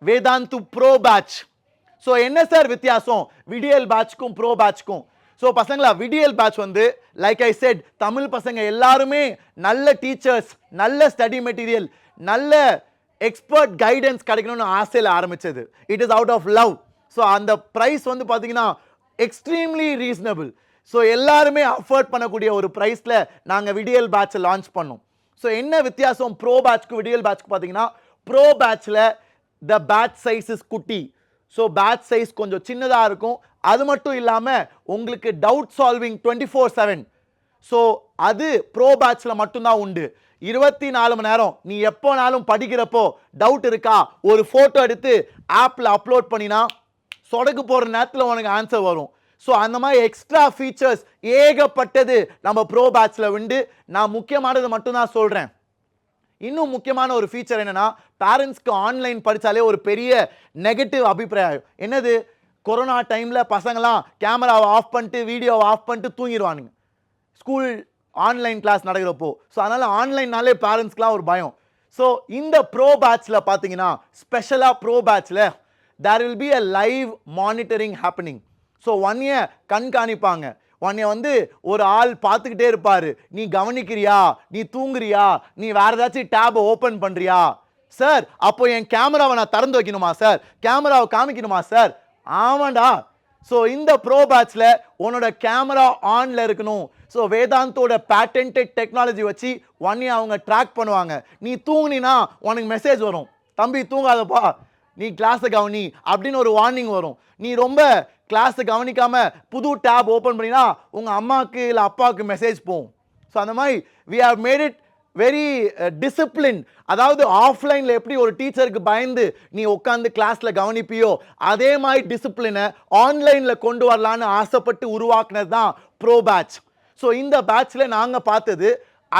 Vedantu pro batch. So என்ன sir வித்தியாசம் VTL பேட்ச்க்கும் ப்ரோ பேட்ச்க்கும்? ஸோ பசங்களா, விடிஎல் பேட்ச் வந்து லைக் ஐ செட், தமிழ் பசங்க எல்லாருமே நல்ல டீச்சர்ஸ், நல்ல ஸ்டடி மெட்டீரியல், நல்ல எக்ஸ்பர்ட் கைடன்ஸ் கிடைக்கணும்னு ஆசையில் ஆரம்பிச்சது. It is out of love. So அந்த ப்ரைஸ் வந்து பார்த்தீங்கன்னா எக்ஸ்ட்ரீம்லி ரீசனபிள். ஸோ எல்லாருமே அஃபோர்ட் பண்ணக்கூடிய ஒரு ப்ரைஸில் நாங்கள் விடிஎல் பேட்சை லான்ச் பண்ணோம். ஸோ என்ன வித்தியாசம் ப்ரோ பேட்ச்க்கு விடிஎல் பேட்ச்க்கு பார்த்தீங்கன்னா, ப்ரோ பேட்சில் த பேட்ச் சைஸ் இஸ் குட்டி. ஸோ பேட்ச் சைஸ் கொஞ்சம் சின்னதாக இருக்கும். அது மட்டும் இல்லாமல் உங்களுக்கு டவுட் சால்விங் 24/7. ஸோ அது ப்ரோ பேட்சில் மட்டும்தான் உண்டு. 24 மணி நேரம் நீ எப்போனாலும் படிக்கிறப்போ டவுட் இருக்கா, ஒரு ஃபோட்டோ எடுத்து ஆப்பில் அப்லோட் பண்ணினா சொடக்கு போகிற நேரத்தில் உனக்கு ஆன்சர் வரும். ஸோ அந்த மாதிரி எக்ஸ்ட்ரா ஃபீச்சர்ஸ் ஏகப்பட்டது நம்ம ப்ரோ பேட்சில் உண்டு. நான் முக்கியமானது மட்டும்தான் சொல்கிறேன். இன்னும் முக்கியமான ஒரு ஃபீச்சர் என்னன்னா, பேரண்ட்ஸ்க்கு ஆன்லைன் படித்தாலே ஒரு பெரிய நெகட்டிவ் அபிப்பிராயம். என்னது, கொரோனா டைமில் பசங்களாம் கேமராவை ஆஃப் பண்ணிட்டு வீடியோவை ஆஃப் பண்ணிட்டு தூங்கிடுவானுங்க ஸ்கூல் ஆன்லைன் கிளாஸ் நடக்கிறப்போ. ஸோ அதனால் ஆன்லைன்னாலே பேரண்ட்ஸ்க்குலாம் ஒரு பயம். ஸோ இந்த ப்ரோ பேட்சில் பார்த்தீங்கன்னா, ஸ்பெஷலாக ப்ரோ பேட்சில் there will be a live monitoring happening. So 1 year கண்காணிப்பாங்க. உன்னை வந்து ஒரு ஆள் பார்த்துக்கிட்டே இருப்பாரு. நீ கவனிக்கிறியா, நீ தூங்குறியா, நீ வேற ஏதாச்சும் டேபை ஓப்பன் பண்றியா? சார் அப்போ என் கேமராவை நான் திறந்து வைக்கணுமா சார், கேமராவை காமிக்கணுமா சார்? ஆமாண்டா. ஸோ இந்த ப்ரோ பேட்சில் உன்னோட கேமரா ஆன்ல இருக்கணும். ஸோ வேதாந்தோட பேட்டன்டட் டெக்னாலஜி வச்சு 1 year அவங்க ட்ராக் பண்ணுவாங்க. நீ தூங்குனா உனக்கு மெசேஜ் வரும், தம்பி தூங்காதப்பா, நீ கிளாஸை கவனி அப்படின்னு ஒரு வார்னிங் வரும். நீ ரொம்ப கிளாஸை கவனிக்காம புது டேப் ஓப்பன் பண்ணினா உங்க அம்மாவுக்கு இல்லை அப்பாவுக்கு மெசேஜ் போகும். ஸோ அந்த மாதிரி we have made it very disciplined. அதாவது ஆஃப்லைனில் எப்படி ஒரு டீச்சருக்கு பயந்து நீ உட்காந்து கிளாஸில் கவனிப்பியோ, அதே மாதிரி டிசிப்ளினை ஆன்லைனில் கொண்டு வரலான்னு ஆசைப்பட்டு உருவாக்குனது தான் ப்ரோ பேட்ச். ஸோ இந்த பேட்சில் நாங்கள் பார்த்தது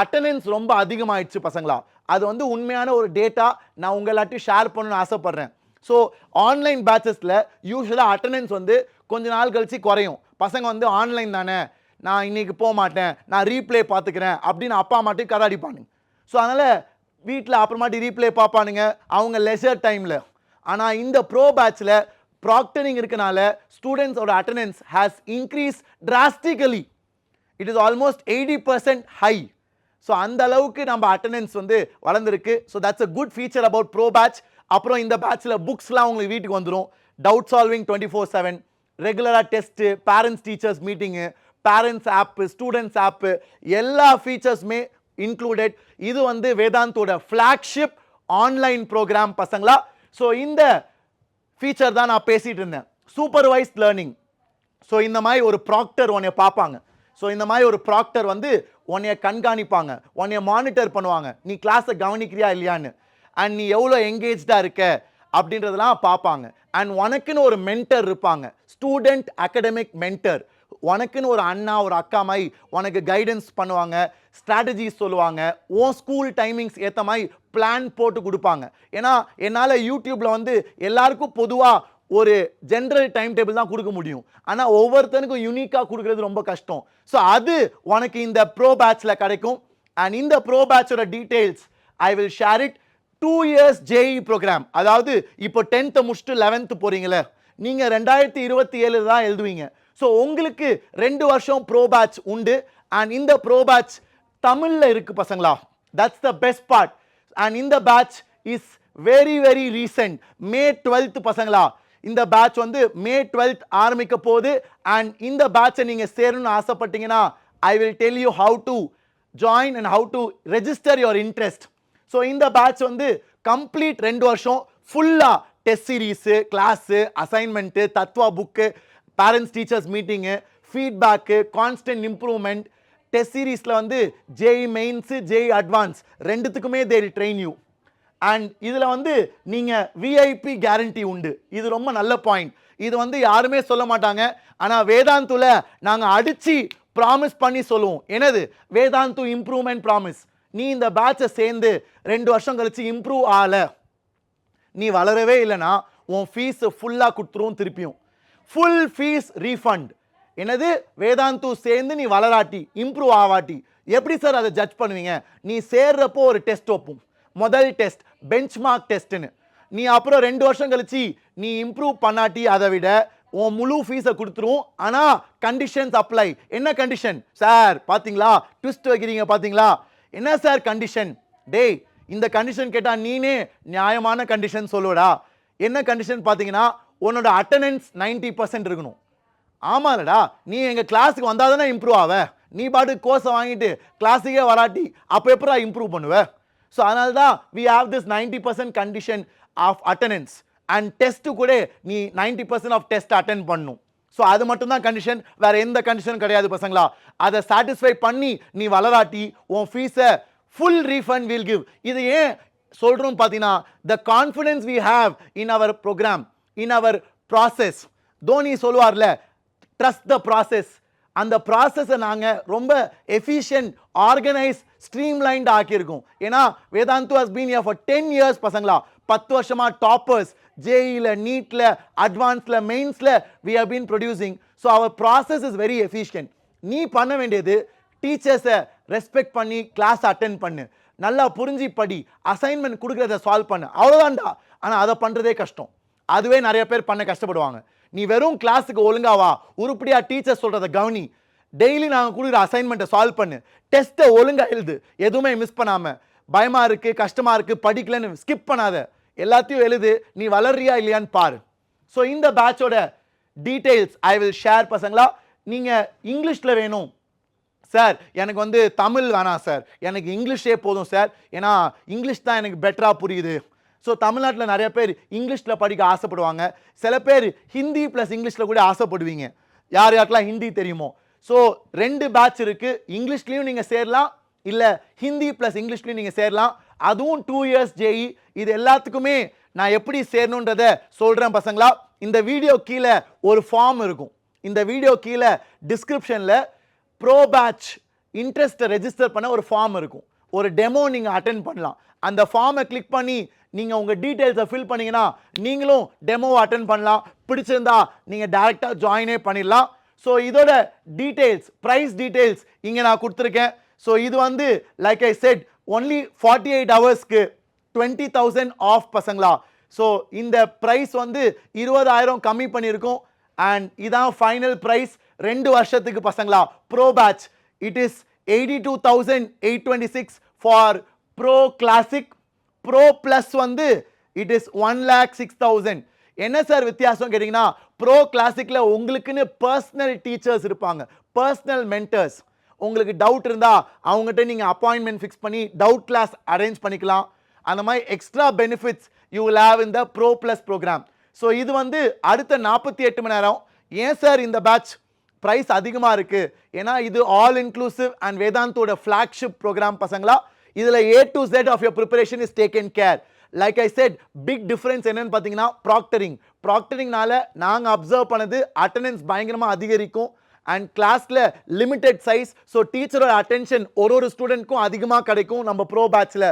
அட்டண்டன்ஸ் ரொம்ப அதிகமாகிடுச்சு பசங்களா. அது வந்து உண்மையான ஒரு டேட்டா நான் உங்களாட்டையும் ஷேர் பண்ணணும்னு ஆசைப்பட்றேன். ஸோ ஆன்லைன் பேட்சஸில் யூஸ்வலாக அட்டண்டன்ஸ் வந்து கொஞ்ச நாள் கழிச்சு குறையும். பசங்க வந்து ஆன்லைன் தானே, நான் இன்னைக்கு போக மாட்டேன், நான் ரீப்ளே பார்த்துக்கிறேன் அப்படின்னு அப்பா அம்மாட்டையும் கதை அடிப்பானுங்க. ஸோ அதனால் வீட்டில் அப்புறமாட்டி ரீப்ளே பார்ப்பானுங்க அவங்க லெஷர் டைமில். ஆனால் இந்த ப்ரோ பேட்சில் ப்ராக்டரிங் இருக்கனால ஸ்டூடெண்ட்ஸோட attendance has increase drastically. It is almost 80% high. So அந்த அளவுக்கு நம்ம அட்டண்டன்ஸ் வந்து வளர்ந்துருக்கு. So that's a good feature about pro batch. அப்புறம் இந்த பேட்சில் புக்ஸ்லாம் உங்களுக்கு வீட்டுக்கு வந்துடும். டவுட் சால்விங் 24/7, ரெகுலராக டெஸ்ட்டு, பேரண்ட்ஸ் டீச்சர்ஸ் மீட்டிங்கு, பேரண்ட்ஸ் ஆப்பு, ஸ்டூடெண்ட்ஸ் ஆப்பு, எல்லா ஃபீச்சர்ஸுமே இன்க்ளூடட். இது வந்து வேதாந்தோட ஃப்ளாக்ஷிப் ஆன்லைன் ப்ரோக்ராம் பசங்களா. ஸோ இந்த ஃபீச்சர் தான் நான் பேசிகிட்டு இருந்தேன், சூப்பர்வைஸ்ட் லேர்னிங். ஸோ இந்த மாதிரி ஒரு ப்ராக்டர் உன்னைய பார்ப்பாங்க. ஸோ இந்த மாதிரி ஒரு ப்ராக்டர் வந்து உன்னைய கண்காணிப்பாங்க, உன்னைய மானிட்டர் பண்ணுவாங்க, நீ கிளாஸை கவனிக்கிறியா இல்லையான்னு, அண்ட் நீ எவ்வளோ என்கேஜ்டாக இருக்க அப்படின்றதெல்லாம் பார்ப்பாங்க. அண்ட் உனக்குன்னு ஒரு மென்டர் இருப்பாங்க, ஸ்டூடெண்ட் அகடமிக் மென்டர். உனக்குன்னு ஒரு அண்ணா ஒரு அக்கா மாதிரி உனக்கு கைடன்ஸ் பண்ணுவாங்க, ஸ்ட்ராட்டஜிஸ் சொல்லுவாங்க, உன் ஸ்கூல் டைமிங்ஸ் ஏற்ற மாதிரி பிளான் போட்டு கொடுப்பாங்க. ஏன்னா என்னால் யூடியூப்பில் வந்து எல்லாருக்கும் பொதுவாக ஒரு ஜென்ரல் டைம் டேபிள் தான் கொடுக்க முடியும். ஆனால் ஒவ்வொருத்தனுக்கும் யூனிக்காக கொடுக்குறது ரொம்ப கஷ்டம். ஸோ அது உனக்கு இந்த ப்ரோ பேட்சில் கிடைக்கும். அண்ட் இந்த ப்ரோ பேட்சோட details I will share it. 2 years JEE program. அதாவது இப்போ 10th முடிச்சுட்டு 11th போகிறீங்களே, நீங்கள் 2027 தான் எழுதுவீங்க. ஸோ உங்களுக்கு 2 வருஷம் ப்ரோ பேட்ச் உண்டு. அண்ட் இந்த ப்ரோ பேட்ச் தமிழில் இருக்குது பசங்களா. That's the best part. And இந்த batch is very very recent. May 12th பசங்களா. இந்த பேட்ச் வந்து May 12th ஆரம்பிக்க போகுது. அண்ட் இந்த பேட்சை நீங்கள் சேரணும்னு ஆசைப்பட்டீங்கன்னா I will tell you how to join and how to register your interest. So இந்த பேட்ச் வந்து கம்ப்ளீட் 2 வருஷம் ஃபுல்லாக test series, class, assignment, Tattva book, parents teachers meeting, feedback, constant improvement. Test சீரீஸில் வந்து JEE மெயின்ஸு, JEE அட்வான்ஸ் ரெண்டுத்துக்குமே they will train you. அண்ட் இதில் வந்து நீங்கள் விஐபி கேரண்டி உண்டு. இது ரொம்ப நல்ல பாயிண்ட். இது வந்து யாருமே சொல்ல மாட்டாங்க. ஆனால் வேதாந்துல நாங்கள் அடித்து ப்ராமிஸ் பண்ணி சொல்லுவோம். என்னது? Vedantu improvement promise. நீ இந்த பேட்சை சேர்ந்து 2 வருஷம் கழிச்சு இம்ப்ரூவ் ஆகலை, நீ வளரவே இல்லைன்னா உன் ஃபீஸ் ஃபுல்லாக கொடுத்துருவோம். திருப்பியும் ஃபுல் ஃபீஸ் ரீஃபண்ட். என்னது? வேதாந்து சேர்ந்து நீ வளராட்டி, இம்ப்ரூவ் ஆவாட்டி எப்படி சார் அதை ஜட்ஜ் பண்ணுவீங்க? நீ சேர்றப்போ ஒரு டெஸ்ட் வைப்போம். முதல் டெஸ்ட் பெஞ்ச்மார்க் டெஸ்ட்டுன்னு. நீ அப்புறம் 2 வருஷம் கழிச்சு நீ இம்ப்ரூவ் பண்ணாட்டி அதை விட உன் முழு ஃபீஸை கொடுத்துரும். ஆனா கண்டிஷன்ஸ் அப்ளை. என்ன கண்டிஷன் சார்? பாத்தீங்களா ட்விஸ்ட் வைக்கிறீங்க பாத்தீங்களா? என்ன சார் கண்டிஷன்? டேய், இந்த கண்டிஷன் கேட்டா நீனே நியாயமான கண்டிஷன் சொல்லுடா. என்ன கண்டிஷன் பாத்தீங்கன்னா, உன்னோட அட்டெண்டன்ஸ் 90% இருக்கணும். ஆமாலடா, நீ எங்க கிளாஸுக்கு வந்தாதானே இம்ப்ரூவ் ஆவ. நீ பாட்டு கோர்ஸை வாங்கிட்டு கிளாஸுக்கே வராட்டி அப்போ எப்படா இம்ப்ரூவ் பண்ணுவ? ஸோ அதனால தான் we have this 90% condition of attendance. And test கூட நீ 90% ஆஃப் டெஸ்ட் அட்டென்ட் பண்ணணும். ஸோ அது மட்டும் தான் கண்டிஷன், வேற எந்த கண்டிஷனும் கிடையாது பசங்களா. அதை சாட்டிஸ்ஃபை பண்ணி நீ வளராட்டி உன் ஃபீஸை ஃபுல் ரீஃபண்ட் வில் கிவ். இது ஏன் சொல்றோம் பார்த்தீங்கன்னா, the confidence we have in our program, in our process. Dhoni சொல்லுவார்ல, ட்ரஸ்ட் த ப்ராசஸ். அந்த ப்ராசஸை நாங்கள் ரொம்ப எஃபிஷியன்ட், ஆர்கனைஸ், ஸ்ட்ரீம்லைன்ட் ஆக்கியிருக்கோம். ஏன்னா Vedantu has been here for 10 years பசங்களா. 10 வருஷமா டாப்பர்ஸ் ஜேஇல, நீட்ல, அட்வான்ஸ்ல, மெயின்ஸ்ல we have been producing. So our process is very efficient. நீ பண்ண வேண்டியது டீச்சர்ஸை ரெஸ்பெக்ட் பண்ணி கிளாஸ் அட்டென்ட் பண்ணு, நல்லா புரிஞ்சு படி, அசைன்மெண்ட் கொடுக்குறத சால்வ் பண்ணு, அவ்வளோதான்டா. ஆனால் அதை பண்ணுறதே கஷ்டம். அதுவே நிறைய பேர் பண்ண கஷ்டப்படுவாங்க. நீ வெறும் கிளாஸுக்கு ஒழுங்காவா, உருப்படியா டீச்சர் சொல்றதை கவனி, டெய்லி நாங்கள் கொடுக்குற அசைன்மெண்ட்டை சால்வ் பண்ணு, டெஸ்ட்டை ஒழுங்கா எழுது, எதுவுமே மிஸ் பண்ணாம. பயமா இருக்கு, கஷ்டமா இருக்கு, படிக்கலன்னு ஸ்கிப் பண்ணாத, எல்லாத்தையும் எழுது. நீ வளர்றியா இல்லையான்னு பாரு. ஸோ இந்த பேட்சோட டீடைல்ஸ் ஐ வில் ஷேர் பசங்களா. நீங்க இங்கிலீஷ்ல வேணும் சார், எனக்கு வந்து தமிழ் வேணாம் சார், எனக்கு இங்கிலீஷே போதும் சார், ஏன்னா இங்கிலீஷ் தான் எனக்கு பெட்டரா புரியுது. ஸோ தமிழ்நாட்டில் நிறைய பேர் இங்கிலீஷில் படிக்க ஆசைப்படுவாங்க. சில பேர் ஹிந்தி ப்ளஸ் இங்கிலீஷில் கூட ஆசைப்படுவீங்க. யார் யாருக்கெல்லாம் ஹிந்தி தெரியுமோ. ஸோ 2 பேட்ச் இருக்குது. இங்கிலீஷ்லேயும் நீங்கள் சேரலாம், இல்லை ஹிந்தி ப்ளஸ் இங்கிலீஷ்லேயும் நீங்கள் சேரலாம். அதுவும் 2 இயர்ஸ் ஜேஇ. இது எல்லாத்துக்குமே நான் எப்படி சேரணுன்றத சொல்கிறேன் பசங்களா. இந்த வீடியோ கீழே ஒரு ஃபார்ம் இருக்கும். இந்த வீடியோ கீழே டிஸ்கிரிப்ஷனில் ப்ரோ பேட்ச் இன்ட்ரெஸ்ட்டை ரெஜிஸ்டர் பண்ண ஒரு ஃபார்ம் இருக்கும். ஒரு டெமோ நீங்கள் அட்டென்ட் பண்ணலாம். அந்த ஃபார்மை கிளிக் பண்ணி நீங்கள் உங்கள் டீட்டெயில்ஸை ஃபில் பண்ணிங்கன்னா நீங்களும் டெமோவை அட்டென்ட் பண்ணலாம். பிடிச்சிருந்தா நீங்கள் டேரெக்டாக ஜாயினே பண்ணிடலாம். ஸோ இதோட டீட்டெயில்ஸ், ப்ரைஸ் டீட்டெயில்ஸ் இங்கே நான் கொடுத்துருக்கேன். ஸோ இது வந்து லைக் ஐ செட் ஒன்லி 48 ஹவர்ஸ்க்கு 20,000 ஆஃப் பசங்களா. ஸோ இந்த ப்ரைஸ் வந்து 20,000 கம்மி பண்ணியிருக்கோம். அண்ட் இதான் ஃபைனல் ப்ரைஸ் 2 வருஷத்துக்கு பசங்களா. Pro batch it is 82,826 for pro classic. Pro plus வந்து இட் இஸ் 1,06,000. என்ன சார் வித்தியாசம் கேட்டிங்கன்னா, ப்ரோ கிளாசிக்கில் உங்களுக்குன்னு பர்சனல் டீச்சர்ஸ் இருப்பாங்க, பர்சனல் மென்டர்ஸ். உங்களுக்கு டவுட் இருந்தால் அவங்ககிட்ட நீங்கள் அப்பாயின்மெண்ட் ஃபிக்ஸ் பண்ணி டவுட் கிளாஸ் அரேஞ்ச் பண்ணிக்கலாம். அந்த மாதிரி extra benefits you will have in the pro plus program. So இது வந்து அடுத்த 48 மணி நேரம். ஏன் சார் இந்த பேட்ச் ப்ரைஸ் அதிகமாக இருக்குது? ஏன்னா இது ஆல் இன்க்ளூசிவ் அண்ட் வேதாந்தோட ஃப்ளாக்ஷிப் ப்ரோக்ராம் பசங்களா. இதில் A to Z of your preparation is taken care. Like I said, big difference என்னன்னு பார்த்தீங்கன்னா ப்ராக்டரிங். ப்ராக்டரிங்னால நாங்கள் அப்சர்வ் பண்ணது அட்டெண்டன்ஸ் பயங்கரமாக அதிகரிக்கும் அண்ட் கிளாஸில் லிமிட்டெட் சைஸ். ஸோ டீச்சரோட அட்டென்ஷன் ஒரு ஸ்டூடெண்ட்க்கும் அதிகமாக கிடைக்கும் நம்ம ப்ரோ பேட்சில்.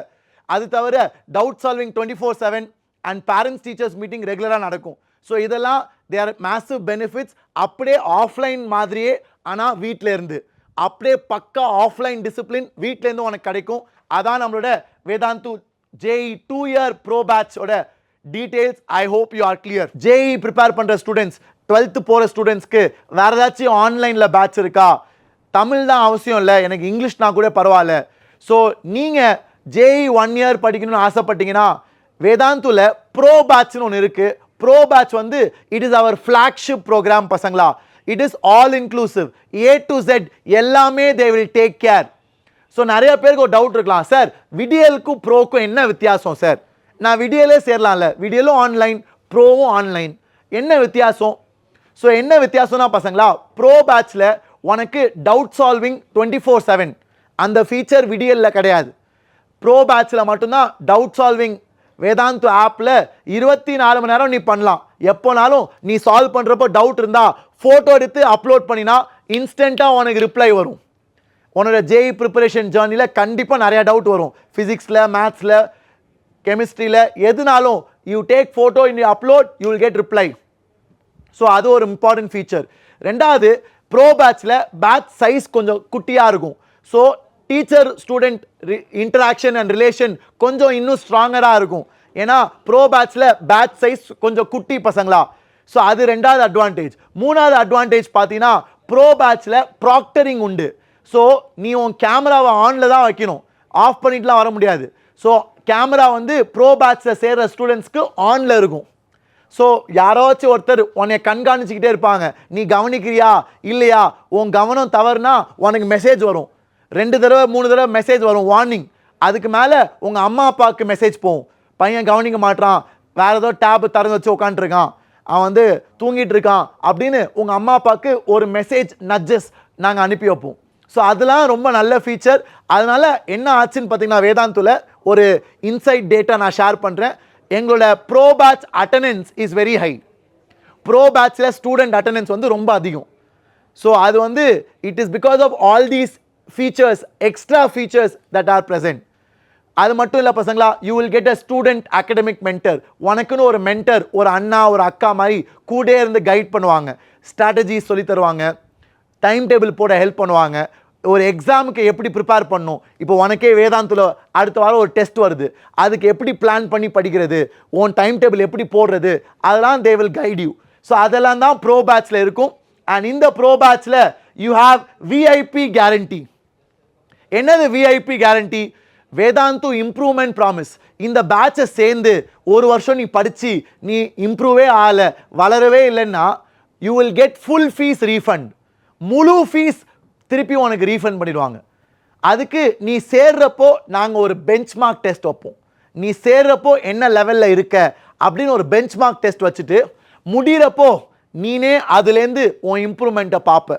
அது தவிர doubt solving 24/7 and parents teachers meeting ரெகுலராக நடக்கும். ஸோ இதெல்லாம் தே ஆர் மேசிவ் பெனிஃபிட்ஸ். அப்படியே ஆஃப்லைன் மாதிரியே, ஆனால் வீட்டில் இருந்து அப்படியே பக்கா ஆஃப்லைன் டிசிப்ளின் வீட்டிலேருந்து உனக்கு கிடைக்கும். அதான் நம்மளோட வேதாந்து ஜேஇ 2 இயர் ப்ரோ பேட்சோட details. I hope you are clear. JEE prepare பண்ணுற ஸ்டூடெண்ட்ஸ், 12th போகிற ஸ்டூடெண்ட்ஸ்க்கு வேற ஏதாச்சும் ஆன்லைனில் பேட்ச் இருக்கா? தமிழ் தான் அவசியம் இல்லை, எனக்கு இங்கிலீஷ்னா கூட பரவாயில்ல. ஸோ நீங்கள் ஜேஇ 1 இயர் படிக்கணும்னு ஆசைப்பட்டீங்கன்னா வேதாந்துல ப்ரோ பேட்ச்னு ஒன்று இருக்குது. ப்ரோ பேட்ச் வந்து it is our flagship program பசங்களா. It is all inclusive, A to Z எல்லாமே they will take care. So நிறைய பேருக்கு ஒரு டவுட் இருக்கலாம், சார் விடியலுக்கும் ப்ரோக்கும் என்ன வித்தியாசம் சார்? நான் விடியலே சேரலாம்ல, விடியலும் ஆன்லைன், ப்ரோவும் ஆன்லைன், என்ன வித்தியாசம்? ஸோ என்ன வித்தியாசம்னா பசங்களா, ப்ரோ பேட்சில் உனக்கு டவுட் சால்விங் 24/7 அந்த ஃபீச்சர் விடியலில் கிடையாது. ப்ரோ பேட்சில் மட்டும்தான் டவுட் சால்விங் வேதாந்து ஆப்பில் 24 மணி நேரம் நீ பண்ணலாம். எப்போனாலும் நீ சால்வ் பண்ணுறப்போ டவுட் இருந்தால் ஃபோட்டோ எடுத்து அப்லோட் பண்ணினா இன்ஸ்டண்ட்டாக உனக்கு ரிப்ளை வரும். உன்னோட ஜேஇ ப்ரிப்பரேஷன் ஜேர்னியில் கண்டிப்பாக நிறையா டவுட் வரும். ஃபிசிக்ஸில், மேத்ஸில், கெமிஸ்ட்ரியில், எதுனாலும் you take photo in you upload, you will get reply. So அது ஒரு இம்பார்ட்டன்ட் ஃபீச்சர். ரெண்டாவது, ப்ரோ பேட்சில் பேட்ச் சைஸ் கொஞ்சம் குட்டியாக இருக்கும். So teacher student interaction and relation கொஞ்சம் இன்னும் ஸ்ட்ராங்கராக இருக்கும். ஏன்னா ப்ரோ பேட்ச்ல பேட்ச் சைஸ் கொஞ்சம் குட்டி பசங்களா. ஸோ அது ரெண்டாவது அட்வான்டேஜ். மூணாவது அட்வான்டேஜ் பார்த்தீங்கன்னா ப்ரோ பேட்ச்ல ப்ராக்டரிங் உண்டு. ஸோ நீ உன் கேமராவை ஆனில் தான் வைக்கணும், ஆஃப் பண்ணிட்டுலாம் வர முடியாது. ஸோ கேமரா வந்து ப்ரோ பேட்ச்சில் சேர்கிற ஸ்டூடெண்ட்ஸ்க்கு ஆனில் இருக்கும். ஸோ யாராச்சும் ஒருத்தர் உன்னை கண்காணிச்சிக்கிட்டே இருப்பாங்க, நீ கவனிக்கிறியா இல்லையா, உன் கவனம் தவறுனா உனக்கு மெசேஜ் வரும், 2 தடவை 3 தடவை மெசேஜ் வரும், வார்னிங். அதுக்கு மேலே உங்கள் அம்மா அப்பாவுக்கு மெசேஜ் போகும், பையன் கவனிக்க மாட்டான், வேறு ஏதோ டேப் திறந்து வச்சு உட்காந்துருக்கான், அவன் வந்து தூங்கிட்டு இருக்கான் அப்படின்னு உங்கள் அம்மா அப்பாவுக்கு ஒரு மெசேஜ் நட்ஜஸ் நாங்கள் அனுப்பி வைப்போம். ஸோ அதெல்லாம் ரொம்ப நல்ல ஃபீச்சர். அதனால் என்ன ஆச்சுன்னு பார்த்தீங்கன்னா வேதாந்தில் ஒரு இன்சைட் டேட்டா நான் ஷேர் பண்ணுறேன். எங்களோட pro batch attendance is very high. Pro பேட்ச்சில் ஸ்டூடெண்ட் அட்டண்டன்ஸ் வந்து ரொம்ப அதிகம். ஸோ அது வந்து it is because of all these features, extra features that are present. அது மட்டும் இல்லை பசங்களா, you will get a student academic mentor. உனக்குன்னு ஒரு மென்டர், ஒரு அண்ணா ஒரு அக்கா மாதிரி கூட இருந்து கைட் பண்ணுவாங்க, ஸ்ட்ராட்டஜிஸ் சொல்லி தருவாங்க, டைம் டேபிள் போட ஹெல்ப் பண்ணுவாங்க, ஒரு எக்ஸாமுக்கு எப்படி ப்ரிப்பேர் பண்ணணும். இப்போ உனக்கே வேதாந்தில் அடுத்த வாரம் ஒரு டெஸ்ட் வருது, அதுக்கு எப்படி பிளான் பண்ணி படிக்கிறது, உன் டைம் டேபிள் எப்படி போடுறது, அதெல்லாம் they will guide you. So அதெல்லாம் தான் ப்ரோ பேட்ச்சில் இருக்கும். அண்ட் இந்த ப்ரோ பேட்ச்சில் யூ ஹாவ் விஐபி கேரண்டி. என்னது VIP guarantee? Vedantu improvement promise. இந்த பேட்சை சேர்ந்து ஒரு வருஷம் நீ படித்து நீ இம்ப்ரூவே ஆகலை, வளரவே இல்லைன்னா you will get full fees refund. முழு ஃபீஸ் திருப்பி உனக்கு ரீஃபண்ட் பண்ணிடுவாங்க. அதுக்கு நீ சேர்றப்போ நாங்கள் ஒரு பெஞ்ச் மார்க் டெஸ்ட் வைப்போம். நீ சேர்றப்போ என்ன லெவலில் இருக்க அப்படின்னு ஒரு பெஞ்ச் மார்க் டெஸ்ட் வச்சுட்டு முடிகிறப்போ நீனே அதுலேருந்து உன் இம்ப்ரூவ்மெண்ட்டை பார்ப்ப.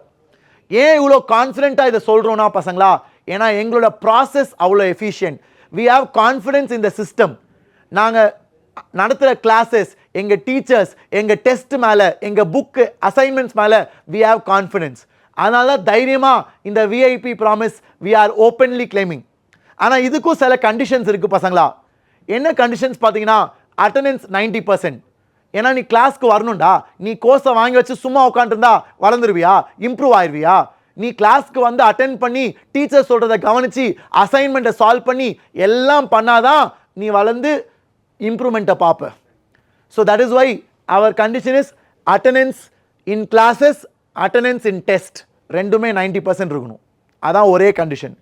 ஏன் இவ்வளோ கான்ஃபிடென்ட்டாக இதை சொல்கிறோன்னா பசங்களா, ஏன்னா எங்களோட ப்ராசஸ் அவ்வளோ efficient. We have confidence in the system. நாங்கள் நடத்துகிற கிளாஸஸ், எங்கள் டீச்சர்ஸ், எங்கள் டெஸ்ட் மேலே, எங்கள் புக்கு அசைன்மெண்ட்ஸ் மேலே வி ஹாவ் கான்ஃபிடென்ஸ். அதனால தான் தைரியமாக இந்த VIP promise we are openly claiming. ஆனால் இதுக்கும் சில கண்டிஷன்ஸ் இருக்குது பசங்களா. என்ன கண்டிஷன்ஸ் பார்த்தீங்கன்னா, அட்டண்டன்ஸ் 90%. ஏன்னா நீ கிளாஸ்க்கு வரணும்டா, நீ கோர்ஸை வாங்கி வச்சு சும்மா உட்காந்துருந்தா வளர்ந்துருவியா, இம்ப்ரூவ் ஆயிடுவியா? நீ கிளாஸ்க்கு வந்து அட்டென்ட் பண்ணி டீச்சர் சொல்கிறத கவனித்து அசைன்மெண்ட்டை சால்வ் பண்ணி எல்லாம் பண்ணாதான் நீ வளர்ந்து இம்ப்ரூவ்மெண்ட்டை பார்ப்ப. So that is why our condition is attendance in classes, attendance in test ரெண்டுமே 90% இருக்கணும். அதான் ஒரே கண்டிஷன்.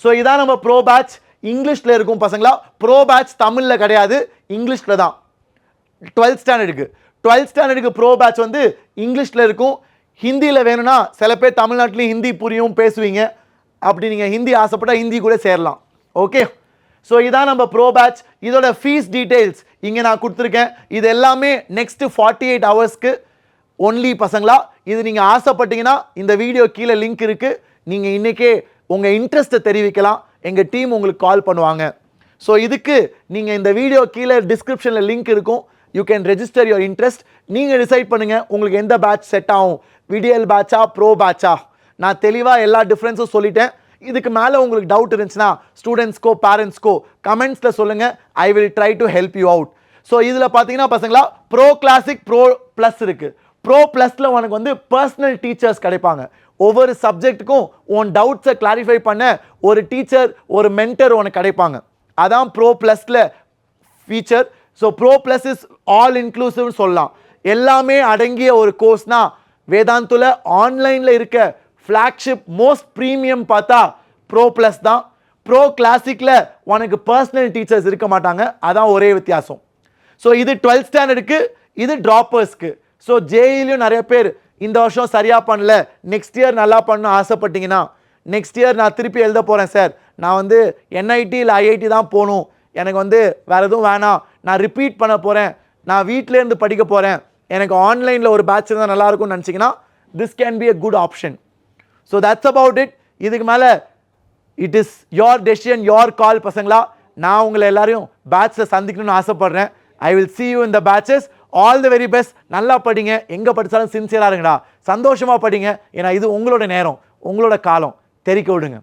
ஸோ இதான் நம்ம ப்ரோ பேட்ச். இங்கிலீஷில் இருக்கும் பசங்களா. ப்ரோ பேட்ச் தமிழில் கிடையாது, இங்கிலீஷில் தான். 12th ஸ்டாண்டர்டுக்கு 12th ஸ்டாண்டர்டுக்கு ப்ரோ பேட்ச் வந்து இங்கிலீஷில் இருக்கும். ஹிந்தியில் வேணும்னா சில பேர் தமிழ்நாட்டிலையும் ஹிந்தி புரியும் பேசுவீங்க, அப்படி நீங்கள் ஹிந்தி ஆசைப்பட்டால் ஹிந்தி கூட சேரலாம். ஓகே, ஸோ இதான் நம்ம ப்ரோ பேட்ச். இதோட ஃபீஸ் டீட்டெயில்ஸ் இங்கே நான் கொடுத்துருக்கேன். இது எல்லாமே நெக்ஸ்ட்டு 48 ஹவர்ஸ்க்கு ஒன்லி பசங்களா. இது நீங்கள் ஆசைப்பட்டீங்கன்னா இந்த வீடியோ கீழே லிங்க் இருக்குது, நீங்கள் இன்றைக்கே உங்கள் இன்ட்ரெஸ்ட்டை தெரிவிக்கலாம், எங்கள் டீம் உங்களுக்கு கால் பண்ணுவாங்க. ஸோ இதுக்கு நீங்கள் இந்த வீடியோ கீழே டிஸ்கிரிப்ஷனில் லிங்க் இருக்கும், you can register your interest. நீங்கள் டிசைட் பண்ணுங்கள் உங்களுக்கு எந்த பேட்ச் செட் ஆகும், விடிஎல் பேட்சா ப்ரோ பேட்சா. நான் தெளிவாக எல்லா டிஃப்ரென்ஸும் சொல்லிட்டேன். இதுக்கு மேலே உங்களுக்கு டவுட் இருந்துச்சுன்னா ஸ்டூடெண்ட்ஸ்க்கோ பேரண்ட்ஸ்க்கோ கமெண்ட்ஸில் சொல்லுங்கள், I will try to help you out. So இதில் பார்த்தீங்கன்னா பசங்களா ப்ரோ கிளாசிக், ப்ரோ ப்ளஸ் இருக்குது. ப்ரோ ப்ளஸில் உனக்கு வந்து பர்சனல் டீச்சர்ஸ் கிடைப்பாங்க. ஒவ்வொரு சப்ஜெக்ட்டுக்கும் உன் டவுட்ஸை கிளாரிஃபை பண்ண ஒரு டீச்சர், ஒரு மென்டர் உனக்கு கிடைப்பாங்க. அதான் ப்ரோ ப்ளஸில் feature. So pro plus is all இன்க்ளூசிவ்னு சொல்லலாம். எல்லாமே அடங்கிய ஒரு கோர்ஸ்னா வேதாந்துல ஆன்லைனில் இருக்க ஃப்ளாக்ஷிப் மோஸ்ட் ப்ரீமியம் பார்த்தா ப்ரோ ப்ளஸ் தான். ப்ரோ கிளாசிக்கில் உனக்கு பர்சனல் டீச்சர்ஸ் இருக்க மாட்டாங்க, அதான் ஒரே வித்தியாசம். ஸோ இது 12th ஸ்டாண்டர்டுக்கு, இது ட்ராப்பர்ஸ்க்கு. ஸோ ஜேஇலையும் நிறைய பேர் இந்த வருஷம் சரியாக பண்ணல, நெக்ஸ்ட் இயர் நல்லா பண்ணணும் ஆசைப்பட்டீங்கன்னா, நெக்ஸ்ட் இயர் நான் திருப்பி எழுத போகிறேன் சார், நான் வந்து என்ஐடி இல்லை ஐஐடி தான் போகணும், எனக்கு வந்து வேறு எதுவும் வேணாம், நான் ரிப்பீட் பண்ண போகிறேன், நான் வீட்டிலேருந்து படிக்க போகிறேன், எனக்கு ஆன்லைனில் ஒரு பேட்ச் இருந்தால் நல்லாயிருக்கும்னு நினச்சிங்கன்னா this can be a good option. So that's about it. இதுக்கு மேலே it is your decision, your கால் பசங்களா. நான் உங்களை எல்லாரையும் பேட்ச்சில் சந்திக்கணும்னு ஆசைப்பட்றேன். I will see you in the batches. All the very best. நல்லா படிங்க, எங்கே படித்தாலும் சின்சியராக இருங்கடா, சந்தோஷமாக படிங்க. ஏன்னா இது உங்களோட நேரம், உங்களோட காலம், தெரிக்க விடுங்க.